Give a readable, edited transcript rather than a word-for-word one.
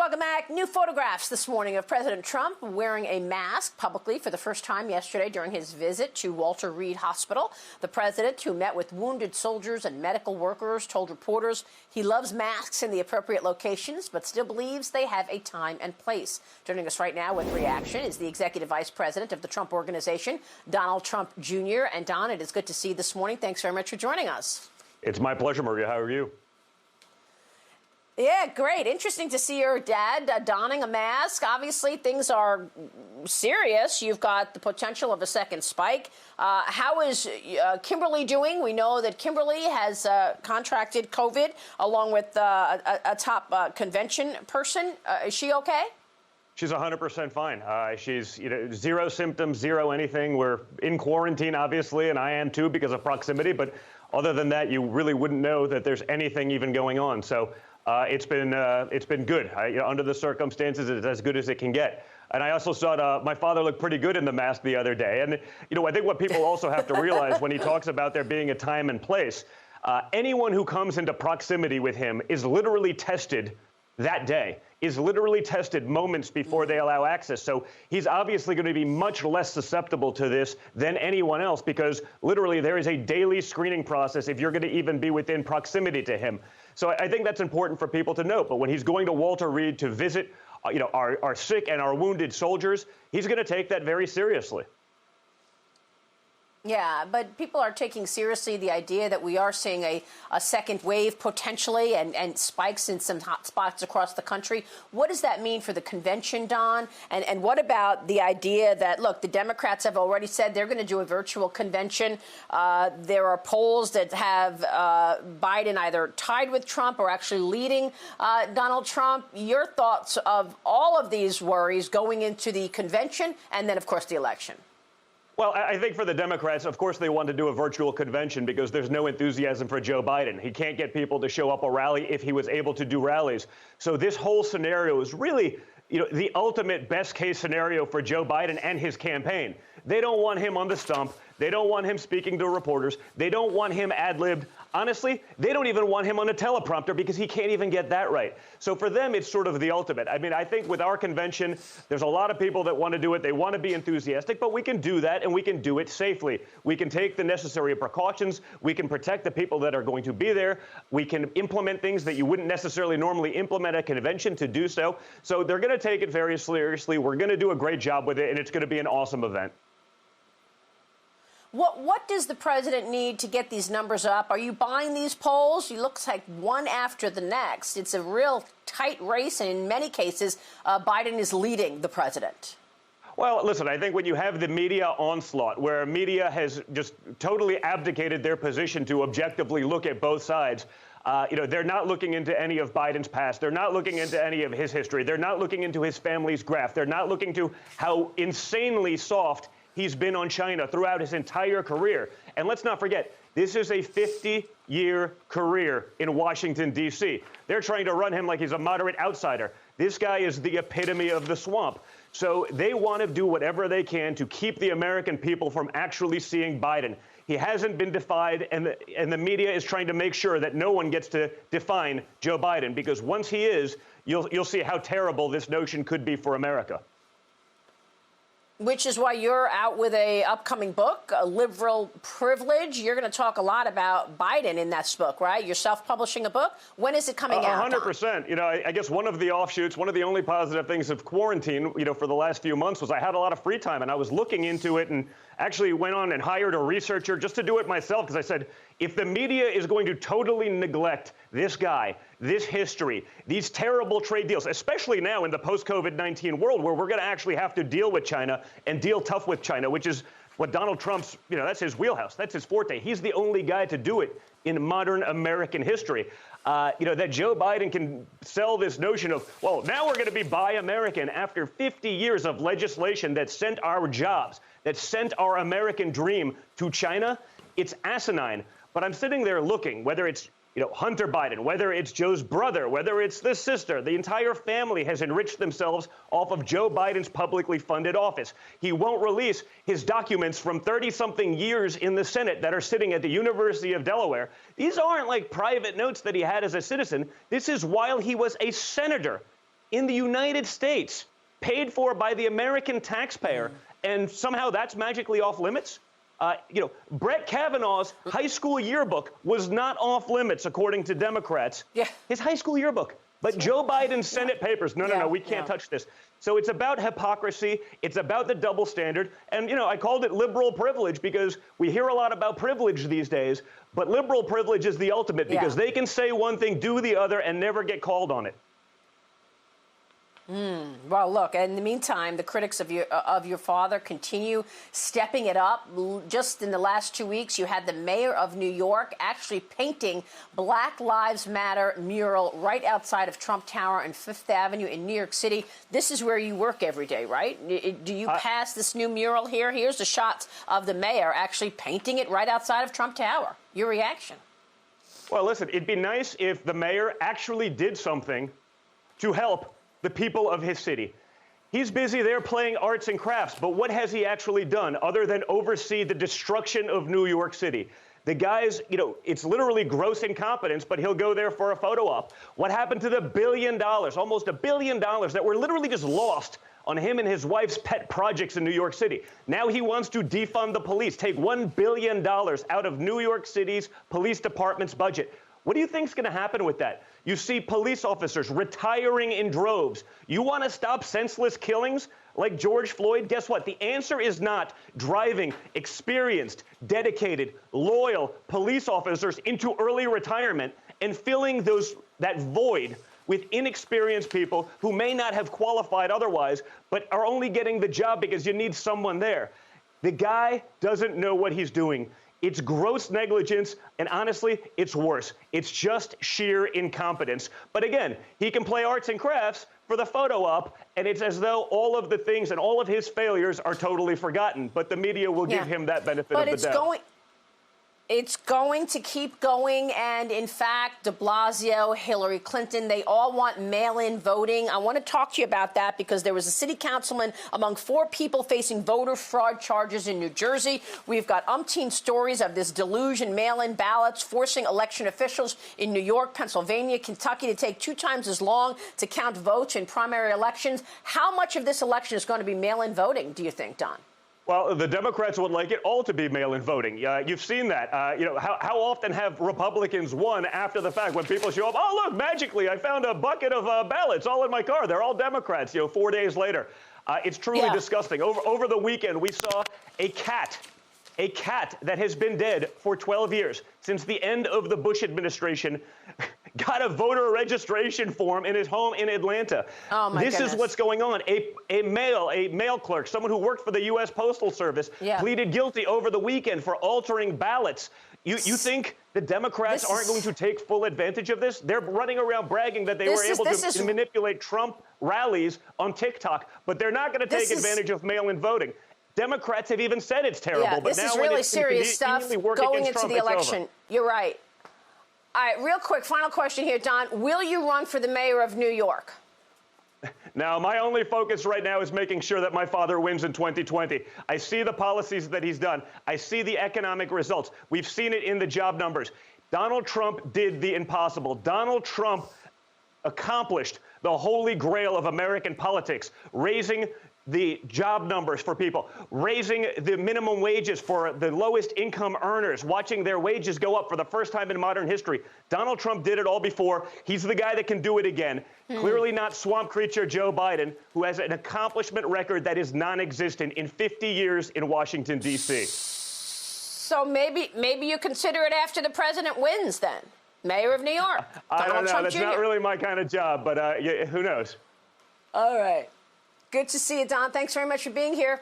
Welcome back. New photographs this morning of President Trump wearing a mask publicly for the first time yesterday during his visit to Walter Reed Hospital. The president, who met with wounded soldiers and medical workers, told reporters he loves masks in the appropriate locations, but still believes they have a time and place. Joining us right now with reaction is the executive vice president of the Trump Organization, Donald Trump Jr. And Don, it is good to see you this morning. Thanks very much for joining us. It's my pleasure, Maria. How are you? Yeah, great. Interesting to see your dad donning a mask. Obviously, things are serious. You've got the potential of a second spike. How is Kimberly doing? We know that Kimberly has contracted COVID along with a top convention person. Is she okay? She's 100% fine. She's zero symptoms, zero anything. We're in quarantine, obviously, and I am too because of proximity. But other than that, you really wouldn't know that there's anything even going on. So it's been good. Under the circumstances, it's as good as it can get. And I also saw my father look pretty good in the mask the other day. And I think what people also have to realize when he talks about there being a time and place, anyone who comes into proximity with him is literally tested that day, is literally tested moments before they allow access. So he's obviously going to be much less susceptible to this than anyone else because literally there is a daily screening process if you're going to even be within proximity to him. So I think that's important for people to note. But when he's going to Walter Reed to visit our sick and our wounded soldiers, he's going to take that very seriously. Yeah, but people are taking seriously the idea that we are seeing a second wave potentially and spikes in some hot spots across the country. What does that mean for the convention, Don? And what about the idea that, look, the Democrats have already said they're going to do a virtual convention. There are polls that have Biden either tied with Trump or actually leading Donald Trump. Your thoughts of all of these worries going into the convention and then, of course, the election? Well, I think for the Democrats, of course, they want to do a virtual convention because there's no enthusiasm for Joe Biden. He can't get people to show up a rally if he was able to do rallies. So this whole scenario is really, the ultimate best case scenario for Joe Biden and his campaign. They don't want him on the stump. They don't want him speaking to reporters. They don't want him ad-libbed. Honestly, they don't even want him on a teleprompter because he can't even get that right. So for them, it's sort of the ultimate. I mean, I think with our convention, there's a lot of people that want to do it. They want to be enthusiastic, but we can do that and we can do it safely. We can take the necessary precautions. We can protect the people that are going to be there. We can implement things that you wouldn't necessarily normally implement at a convention to do so. So they're going to take it very seriously. We're going to do a great job with it, and it's going to be an awesome event. What does the president need to get these numbers up? Are you buying these polls? It looks like one after the next. It's a real tight race, and in many cases, Biden is leading the president. Well, listen, I think when you have the media onslaught, where media has just totally abdicated their position to objectively look at both sides, they're not looking into any of Biden's past. They're not looking into any of his history. They're not looking into his family's graph. They're not looking to how insanely soft he's been on China throughout his entire career. And let's not forget, this is a 50-year career in Washington, D.C. They're trying to run him like he's a moderate outsider. This guy is the epitome of the swamp. So they want to do whatever they can to keep the American people from actually seeing Biden. He hasn't been defied, and the media is trying to make sure that no one gets to define Joe Biden, because once he is, you'll see how terrible this notion could be for America. Which is why you're out with a upcoming book, Liberal Privilege. You're going to talk a lot about Biden in that book, right? You're self-publishing a book. When is it coming out? 100%. I guess one of the offshoots, one of the only positive things of quarantine, for the last few months was I had a lot of free time, and I was looking into it and actually went on and hired a researcher just to do it myself, because I said, if the media is going to totally neglect this guy, this history, these terrible trade deals, especially now in the post-COVID-19 world where we're going to actually have to deal with China and deal tough with China, which is what Donald Trump's, that's his wheelhouse. That's his forte. He's the only guy to do it in modern American history. That Joe Biden can sell this notion of, well, now we're going to be buy American after 50 years of legislation that sent our jobs, that sent our American dream to China. It's asinine. But I'm sitting there looking, whether it's Hunter Biden, whether it's Joe's brother, whether it's the sister, the entire family has enriched themselves off of Joe Biden's publicly funded office. He won't release his documents from 30-something years in the Senate that are sitting at the University of Delaware. These aren't like private notes that he had as a citizen. This is while he was a senator in the United States, paid for by the American taxpayer, and somehow that's magically off limits? Brett Kavanaugh's high school yearbook was not off limits, according to Democrats. Yeah. His high school yearbook. But Joe Biden's Senate papers, no, we can't touch this. So it's about hypocrisy. It's about the double standard. And, I called it liberal privilege because we hear a lot about privilege these days. But liberal privilege is the ultimate because they can say one thing, do the other, and never get called on it. Well, look, in the meantime, the critics of your father continue stepping it up. Just in the last 2 weeks, you had the mayor of New York actually painting Black Lives Matter mural right outside of Trump Tower and Fifth Avenue in New York City. This is where you work every day, right? Do you pass this new mural here? Here's the shots of the mayor actually painting it right outside of Trump Tower. Your reaction? Well, listen, it'd be nice if the mayor actually did something to help the people of his city. He's busy there playing arts and crafts, but what has he actually done other than oversee the destruction of New York City? The guy's, it's literally gross incompetence, but he'll go there for a photo op. What happened to the $1 billion, almost $1 billion that were literally just lost on him and his wife's pet projects in New York City? Now he wants to defund the police, take $1 billion out of New York City's police department's budget. What do you think is going to happen with that? You see police officers retiring in droves. You want to stop senseless killings like George Floyd? Guess what? The answer is not driving experienced, dedicated, loyal police officers into early retirement and filling that void with inexperienced people who may not have qualified otherwise, but are only getting the job because you need someone there. The guy doesn't know what he's doing. It's gross negligence, and honestly, it's worse. It's just sheer incompetence. But again, he can play arts and crafts for the photo op, and it's as though all of the things and all of his failures are totally forgotten. But the media will give him that benefit of the doubt. It's going to keep going, and in fact, de Blasio, Hillary Clinton, they all want mail-in voting. I want to talk to you about that because there was a city councilman among 4 people facing voter fraud charges in New Jersey. We've got umpteen stories of this deluge in mail-in ballots forcing election officials in New York, Pennsylvania, Kentucky to take 2 times as long to count votes in primary elections. How much of this election is going to be mail-in voting, do you think, Don? Well, the Democrats would like it all to be mail-in voting. You've seen that. How often have Republicans won after the fact when people show up? Oh, look, magically, I found a bucket of ballots all in my car. They're all Democrats, 4 days later. It's truly disgusting. Over the weekend, we saw a cat that has been dead for 12 years, since the end of the Bush administration, got a voter registration form in his home in Atlanta. Oh, my goodness. This is what's going on. A mail clerk, someone who worked for the U.S. Postal Service, pleaded guilty over the weekend for altering ballots. You think the Democrats aren't going to take full advantage of this? They're running around bragging that they were able to manipulate Trump rallies on TikTok, but they're not going to take advantage of mail-in voting. Democrats have even said it's terrible, but this now is really serious stuff going into the election. You're right. All right, real quick, final question here, Don. Will you run for the mayor of New York? Now, my only focus right now is making sure that my father wins in 2020. I see the policies that he's done. I see the economic results. We've seen it in the job numbers. Donald Trump did the impossible. Donald Trump accomplished the holy grail of American politics, raising the job numbers for people, raising the minimum wages for the lowest income earners, watching their wages go up for the first time in modern history. Donald Trump did it all before. He's the guy that can do it again. Clearly not swamp creature Joe Biden, who has an accomplishment record that is non-existent in 50 years in Washington, D.C. So maybe you consider it after the president wins then. Mayor of New York. I don't know. Trump That's Jr. not really my kind of job, but who knows? All right. Good to see you, Don. Thanks very much for being here.